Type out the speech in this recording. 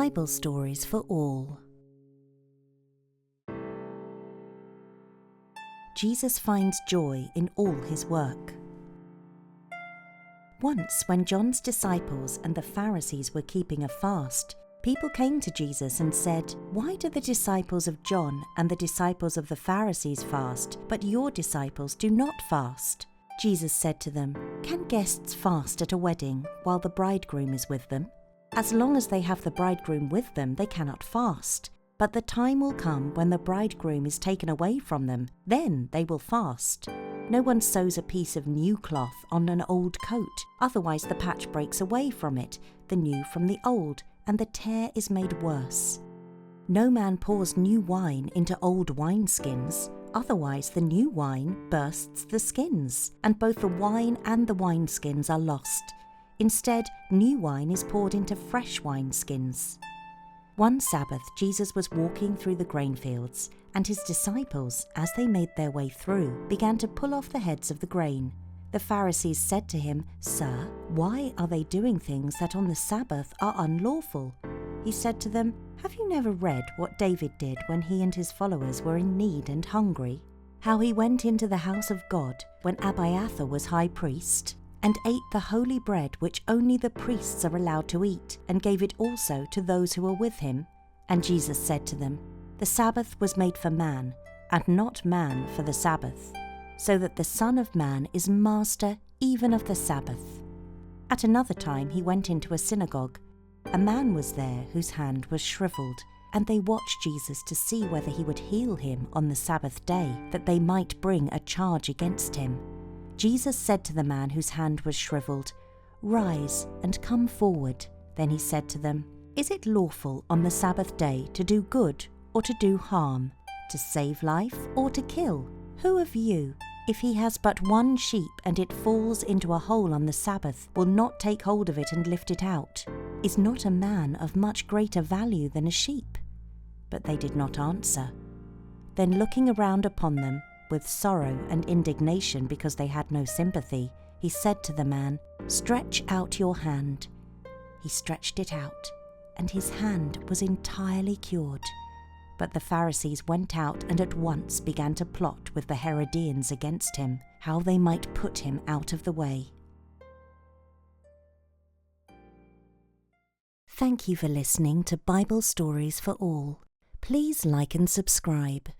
Bible Stories for All. Jesus finds joy in all his work. Once, when John's disciples and the Pharisees were keeping a fast, people came to Jesus and said, "Why do the disciples of John and the disciples of the Pharisees fast, but your disciples do not fast?" Jesus said to them, "Can guests fast at a wedding while the bridegroom is with them? As long as they have the bridegroom with them, they cannot fast. But the time will come when the bridegroom is taken away from them, then they will fast. No one sews a piece of new cloth on an old coat, otherwise the patch breaks away from it, the new from the old, and the tear is made worse. No man pours new wine into old wineskins, otherwise the new wine bursts the skins, and both the wine and the wineskins are lost. Instead, new wine is poured into fresh wineskins." One Sabbath, Jesus was walking through the grain fields, and his disciples, as they made their way through, began to pull off the heads of the grain. The Pharisees said to him, "Sir, why are they doing things that on the Sabbath are unlawful?" He said to them, "Have you never read what David did when he and his followers were in need and hungry? How he went into the house of God when Abiathar was high priest, and ate the holy bread which only the priests are allowed to eat, and gave it also to those who were with him?" And Jesus said to them, "The Sabbath was made for man, and not man for the Sabbath, so that the Son of Man is master even of the Sabbath." At another time he went into a synagogue. A man was there whose hand was shriveled, and they watched Jesus to see whether he would heal him on the Sabbath day, that they might bring a charge against him. Jesus said to the man whose hand was shriveled, "Rise and come forward." Then he said to them, "Is it lawful on the Sabbath day to do good or to do harm, to save life or to kill? Who of you, if he has but one sheep and it falls into a hole on the Sabbath, will not take hold of it and lift it out? Is not a man of much greater value than a sheep?" But they did not answer. Then looking around upon them, with sorrow and indignation because they had no sympathy, he said to the man, "Stretch out your hand." He stretched it out, and his hand was entirely cured. But the Pharisees went out and at once began to plot with the Herodians against him, how they might put him out of the way. Thank you for listening to Bible Stories for All. Please like and subscribe.